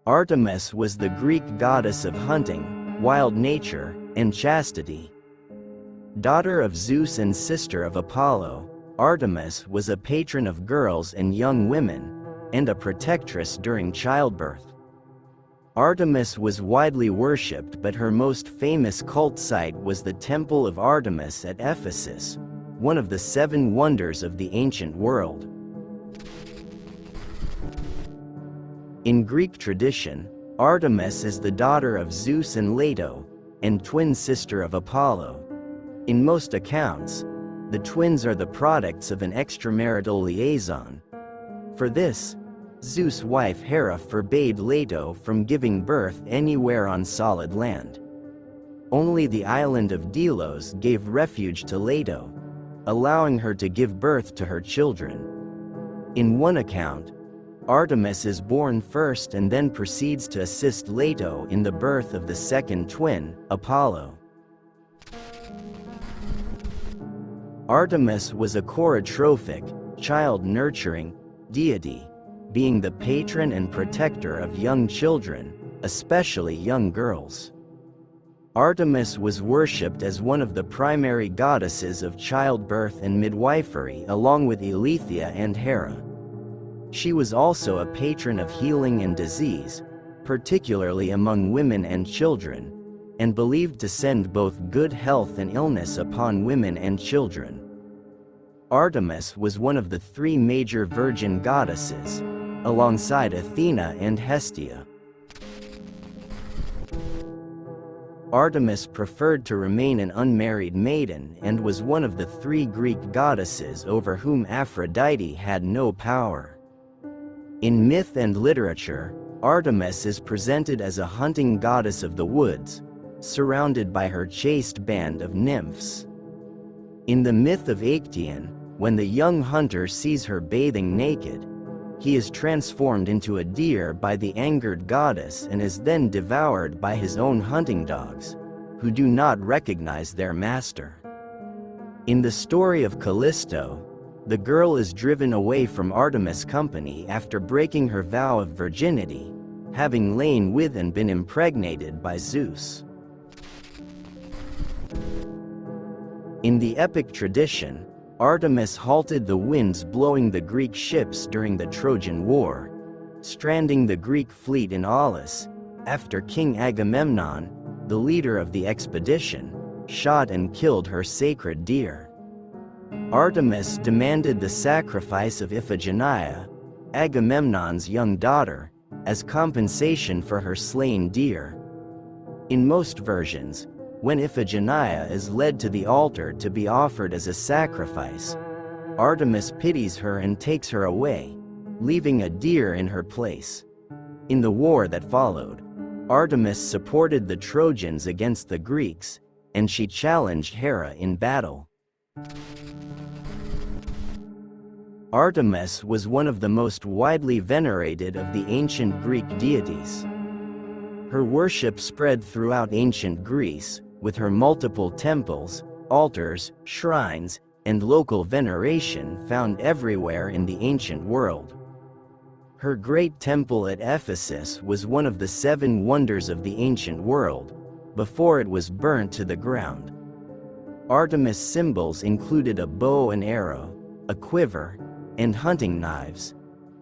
Artemis was the Greek goddess of hunting, wild nature, and chastity. Daughter of Zeus and sister of Apollo, Artemis was a patron of girls and young women, and a protectress during childbirth. Artemis was widely worshipped, but her most famous cult site was the Temple of Artemis at Ephesus, one of the 7 wonders of the ancient world. In Greek tradition, Artemis is the daughter of Zeus and Leto, and twin sister of Apollo. In most accounts, the twins are the products of an extramarital liaison. For this, Zeus' wife Hera forbade Leto from giving birth anywhere on solid land. Only the island of Delos gave refuge to Leto, allowing her to give birth to her children. In one account, Artemis is born first and then proceeds to assist Leto in the birth of the second twin, Apollo. Artemis was a chorotrophic, child-nurturing deity, being the patron and protector of young children, especially young girls. Artemis was worshipped as one of the primary goddesses of childbirth and midwifery along with Eileithyia and Hera. She was also a patron of healing and disease, particularly among women and children, and believed to send both good health and illness upon women and children. Artemis was one of the 3 major virgin goddesses, alongside Athena and Hestia. Artemis preferred to remain an unmarried maiden and was one of the 3 Greek goddesses over whom Aphrodite had no power. In myth and literature, Artemis is presented as a hunting goddess of the woods, surrounded by her chaste band of nymphs. In the myth of Actaeon, when the young hunter sees her bathing naked, he is transformed into a deer by the angered goddess and is then devoured by his own hunting dogs, who do not recognize their master. In the story of Callisto, the girl is driven away from Artemis' company after breaking her vow of virginity, having lain with and been impregnated by Zeus. In the epic tradition, Artemis halted the winds blowing the Greek ships during the Trojan War, stranding the Greek fleet in Aulis, after King Agamemnon, the leader of the expedition, shot and killed her sacred deer. Artemis demanded the sacrifice of Iphigenia, Agamemnon's young daughter, as compensation for her slain deer. In most versions, when Iphigenia is led to the altar to be offered as a sacrifice, Artemis pities her and takes her away, leaving a deer in her place. In the war that followed, Artemis supported the Trojans against the Greeks, and she challenged Hera in battle. Artemis was one of the most widely venerated of the ancient Greek deities. Her worship spread throughout ancient Greece, with her multiple temples, altars, shrines, and local veneration found everywhere in the ancient world. Her great temple at Ephesus was one of the 7 wonders of the ancient world, before it was burnt to the ground. Artemis' symbols included a bow and arrow, a quiver, and hunting knives,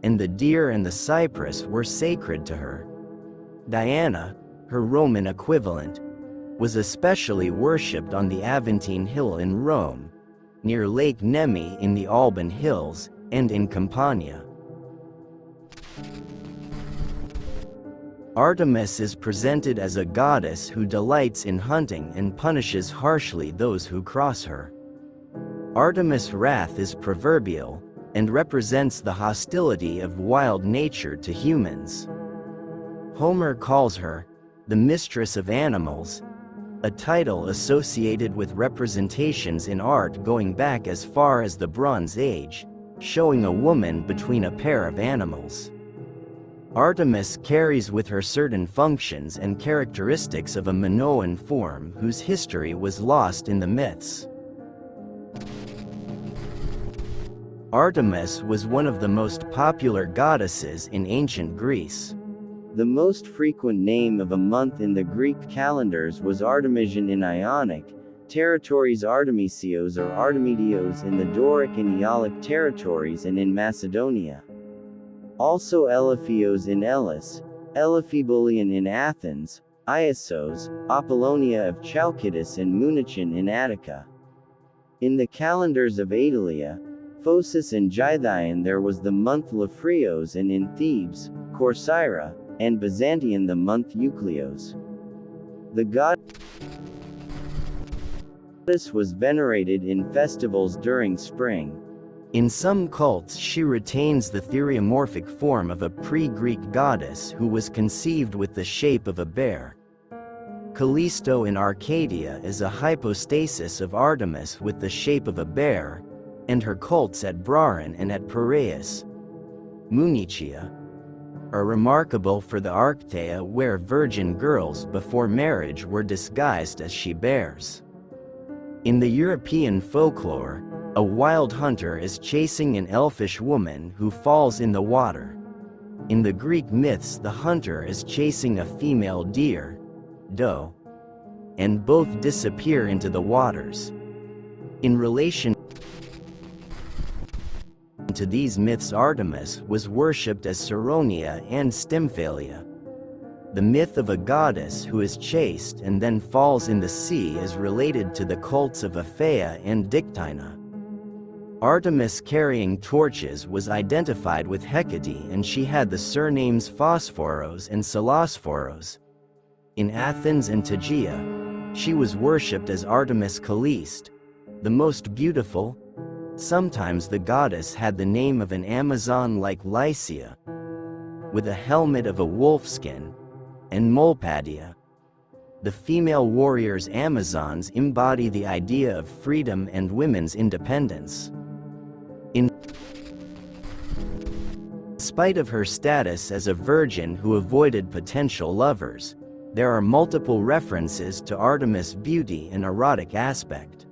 and the deer and the cypress were sacred to her. Diana, her Roman equivalent, was especially worshipped on the Aventine Hill in Rome, near Lake Nemi in the Alban Hills, and in Campania. Artemis is presented as a goddess who delights in hunting and punishes harshly those who cross her. Artemis' wrath is proverbial, and represents the hostility of wild nature to humans. Homer calls her the mistress of animals, a title associated with representations in art going back as far as the Bronze Age, showing a woman between a pair of animals. Artemis carries with her certain functions and characteristics of a Minoan form whose history was lost in the myths. Artemis was one of the most popular goddesses in ancient Greece. The most frequent name of a month in the Greek calendars was Artemisian in Ionic territories, Artemisios or Artemidios in the Doric and Aeolic territories and in Macedonia. Also Eliphios in Elis, Eliphibulian in Athens, Iassos, Apollonia of Chalkidus and Munichin in Attica. In the calendars of Aetolia, Phocis and Gythian there was the month Laphrios, and in Thebes, Corcyra, and Byzantium the month Euclios. The goddess was venerated in festivals during spring. In some cults she retains the theriomorphic form of a pre-Greek goddess who was conceived with the shape of a bear. Callisto in Arcadia is a hypostasis of Artemis with the shape of a bear, and her cults at Brauron and at Piraeus, Munichia, are remarkable for the arctea where virgin girls before marriage were disguised as she-bears. In the European folklore, a wild hunter is chasing an elfish woman who falls in the water. In the Greek myths, the hunter is chasing a female deer, doe, and both disappear into the waters. In relation to these myths, Artemis was worshipped as Saronia and Stymphalia. The myth of a goddess who is chased and then falls in the sea is related to the cults of Aphaea and Dictyna. Artemis carrying torches was identified with Hecate, and she had the surnames Phosphoros and Selosforos. In Athens and Tegea, she was worshipped as Artemis Calliste, the most beautiful. Sometimes the goddess had the name of an Amazon like Lycia, with a helmet of a wolfskin, and Molpadia. The female warriors Amazons embody the idea of freedom and women's independence. In spite of her status as a virgin who avoided potential lovers, there are multiple references to Artemis' beauty and erotic aspect.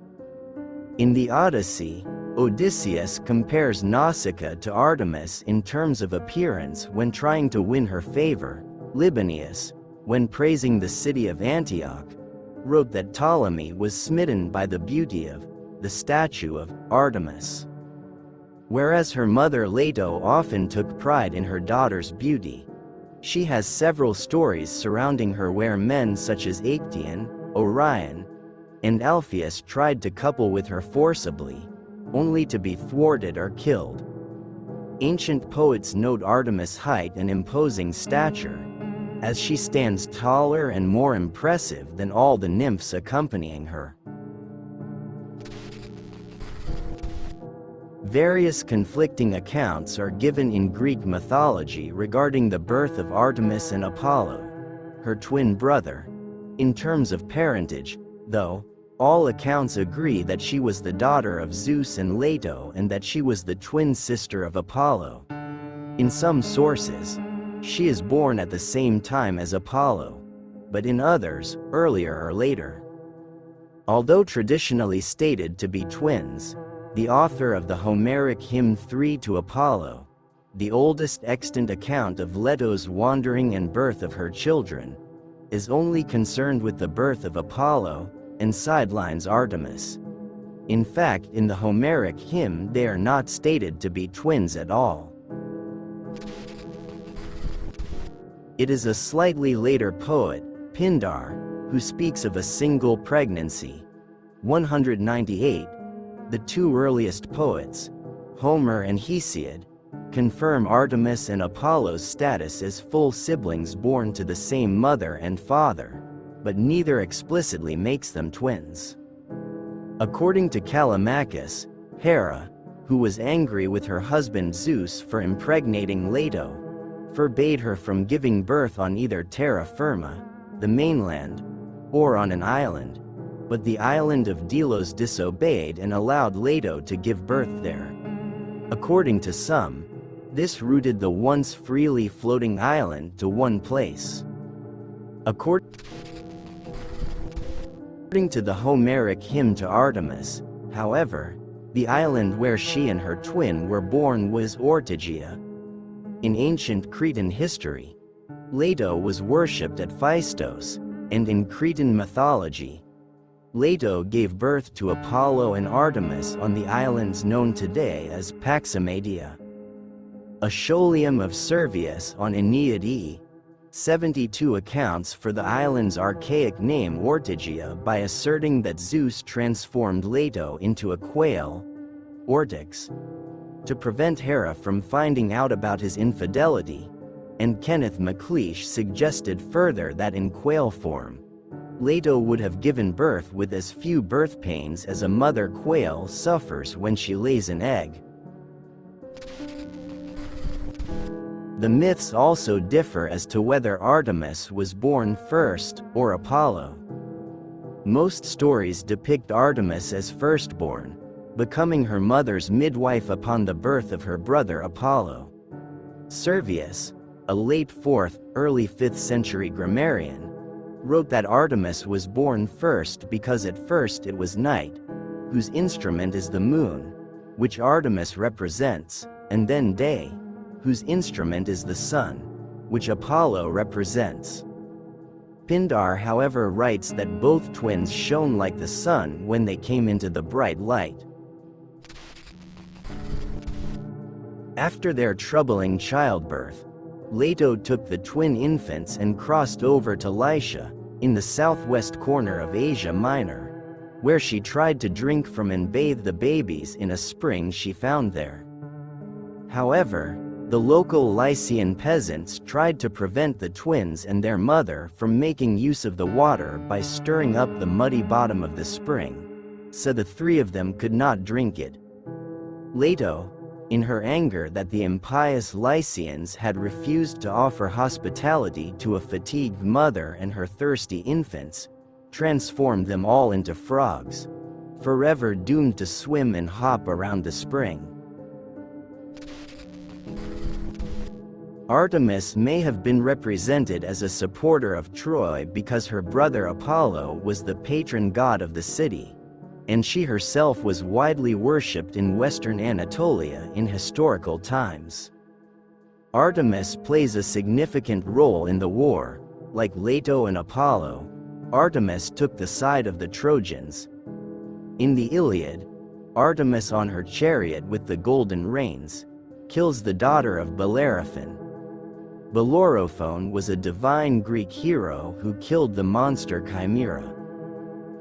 In the Odyssey, Odysseus compares Nausicaa to Artemis in terms of appearance when trying to win her favor. Libanius, when praising the city of Antioch, wrote that Ptolemy was smitten by the beauty of the statue of Artemis. Whereas her mother Leto often took pride in her daughter's beauty, she has several stories surrounding her where men such as Actaeon, Orion, and Alpheus tried to couple with her forcibly, only to be thwarted or killed. Ancient poets note Artemis' height and imposing stature, as she stands taller and more impressive than all the nymphs accompanying her. Various conflicting accounts are given in Greek mythology regarding the birth of Artemis and Apollo, her twin brother. In terms of parentage, though, all accounts agree that she was the daughter of Zeus and Leto and that she was the twin sister of Apollo. In some sources, she is born at the same time as Apollo, but in others, earlier or later. Although traditionally stated to be twins, the author of the Homeric hymn 3 to Apollo, the oldest extant account of Leto's wandering and birth of her children, is only concerned with the birth of Apollo and sidelines Artemis. In fact, in the Homeric hymn they are not stated to be twins at all. It is a slightly later poet, Pindar, who speaks of a single pregnancy. 198. The two earliest poets, Homer and Hesiod, confirm Artemis and Apollo's status as full siblings born to the same mother and father, but neither explicitly makes them twins. According to Callimachus, Hera, who was angry with her husband Zeus for impregnating Leto, forbade her from giving birth on either terra firma, the mainland, or on an island, but the island of Delos disobeyed and allowed Leto to give birth there. According to some, this rooted the once freely floating island to one place. According to the Homeric hymn to Artemis, however, The island where she and her twin were born was Ortygia. In ancient Cretan history, Leto was worshipped at Phaistos, and in Cretan mythology, Leto gave birth to Apollo and Artemis on the islands known today as Paximadia. Aescholium of Servius on Aeneid E. 72 accounts for the island's archaic name Ortygia by asserting that Zeus transformed Leto into a quail, Ortyx, to prevent Hera from finding out about his infidelity, and Kenneth MacLeish suggested further that in quail form, Leto would have given birth with as few birth pains as a mother quail suffers when she lays an egg. The myths also differ as to whether Artemis was born first or Apollo. Most stories depict Artemis as firstborn, becoming her mother's midwife upon the birth of her brother Apollo. Servius, a late 4th, early 5th century grammarian, wrote that Artemis was born first because at first it was night, whose instrument is the moon, which Artemis represents, and then day, whose instrument is the sun, which Apollo represents. Pindar, however, writes that both twins shone like the sun when they came into the bright light. After their troubling childbirth, Leto took the twin infants and crossed over to Lycia, in the southwest corner of Asia Minor, where she tried to drink from and bathe the babies in a spring she found there. However, the local Lycian peasants tried to prevent the twins and their mother from making use of the water by stirring up the muddy bottom of the spring, so the three of them could not drink it. Leto, in her anger that the impious Lycians had refused to offer hospitality to a fatigued mother and her thirsty infants, transformed them all into frogs, forever doomed to swim and hop around the spring. Artemis may have been represented as a supporter of Troy because her brother Apollo was the patron god of the city, and she herself was widely worshipped in western Anatolia in historical times. Artemis plays a significant role in the war. Like Leto and Apollo, Artemis took the side of the Trojans. In the Iliad, Artemis on her chariot with the golden reins kills the daughter of Bellerophon. Bellerophon was a divine Greek hero who killed the monster Chimera.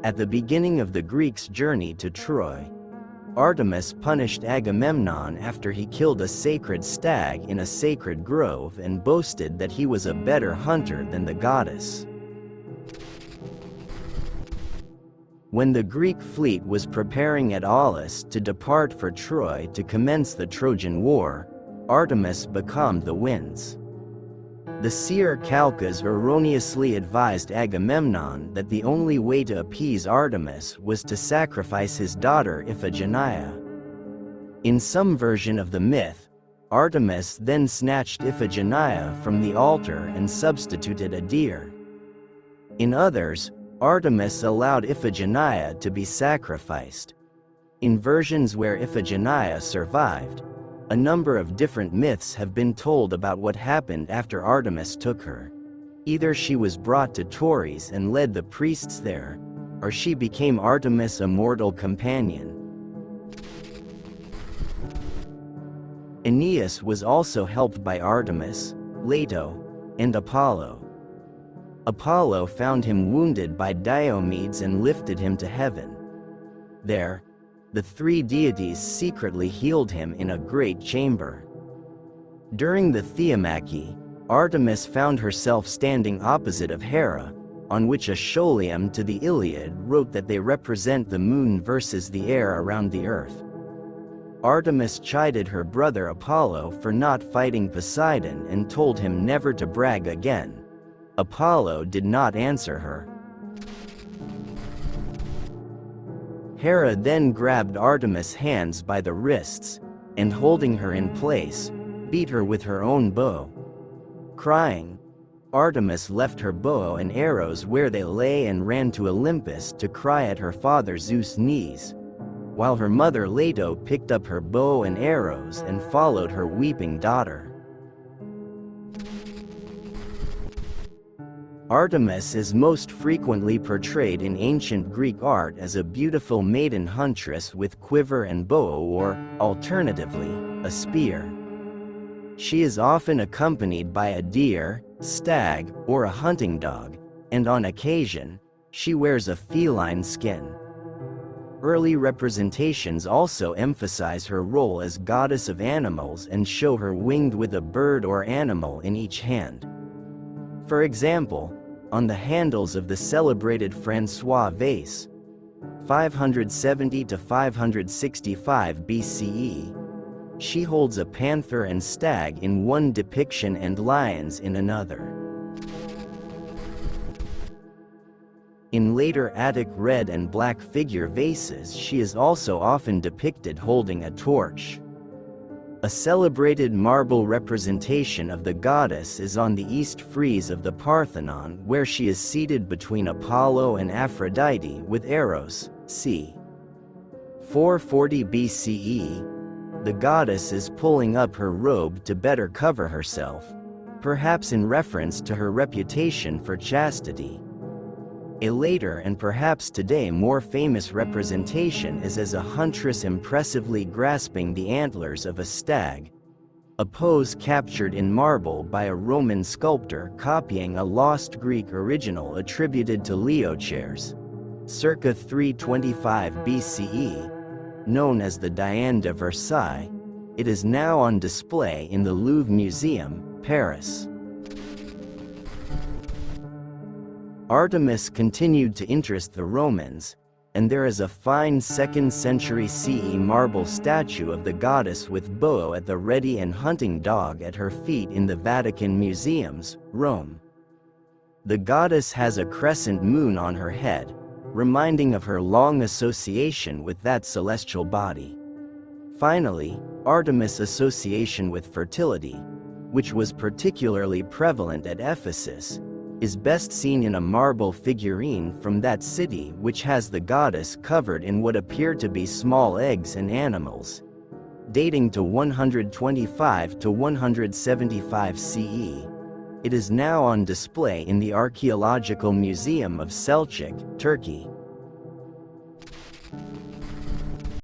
At the beginning of the Greeks' journey to Troy, Artemis punished Agamemnon after he killed a sacred stag in a sacred grove and boasted that he was a better hunter than the goddess. When the Greek fleet was preparing at Aulis to depart for Troy to commence the Trojan War, Artemis becalmed the winds. The seer Calchas erroneously advised Agamemnon that the only way to appease Artemis was to sacrifice his daughter Iphigenia. In some version of the myth, Artemis then snatched Iphigenia from the altar and substituted a deer. In others, Artemis allowed Iphigenia to be sacrificed. In versions where Iphigenia survived, a number of different myths have been told about what happened after Artemis took her. Either she was brought to Tauris and led the priests there, or she became Artemis' immortal companion. Aeneas was also helped by Artemis, Leto, and Apollo. Apollo found him wounded by Diomedes and lifted him to heaven. There, the three deities secretly healed him in a great chamber. During the Theomachy, Artemis found herself standing opposite of Hera, on which Aescholium to the Iliad wrote that they represent the moon versus the air around the earth. Artemis chided her brother Apollo for not fighting Poseidon and told him never to brag again. Apollo did not answer her. Hera then grabbed Artemis' hands by the wrists, and holding her in place, beat her with her own bow. Crying, Artemis left her bow and arrows where they lay and ran to Olympus to cry at her father Zeus' knees, while her mother Leto picked up her bow and arrows and followed her weeping daughter. Artemis is most frequently portrayed in ancient Greek art as a beautiful maiden huntress with quiver and bow or, alternatively, a spear. She is often accompanied by a deer, stag, or a hunting dog, and on occasion, she wears a feline skin. Early representations also emphasize her role as goddess of animals and show her winged with a bird or animal in each hand. For example, on the handles of the celebrated François vase, 570 to 565 BCE, she holds a panther and stag in one depiction and lions in another. In later Attic red and black figure vases, she is also often depicted holding a torch. A celebrated marble representation of the goddess is on the east frieze of the Parthenon, where she is seated between Apollo and Aphrodite with Eros, c. 440 BCE. The goddess is pulling up her robe to better cover herself, perhaps in reference to her reputation for chastity. A later and perhaps today more famous representation is as a huntress impressively grasping the antlers of a stag, a pose captured in marble by a Roman sculptor copying a lost Greek original attributed to Leochares, circa 325 BCE, known as the Diane de Versailles. It is now on display in the Louvre Museum, Paris. Artemis continued to interest the Romans, and there is a fine 2nd century CE marble statue of the goddess with bow at the ready and hunting dog at her feet in the Vatican Museums, Rome. The goddess has a crescent moon on her head, reminding of her long association with that celestial body. Finally, Artemis' association with fertility, which was particularly prevalent at Ephesus, is best seen in a marble figurine from that city which has the goddess covered in what appear to be small eggs and animals. Dating to 125 to 175 CE, it is now on display in the Archaeological Museum of Selçuk, Turkey.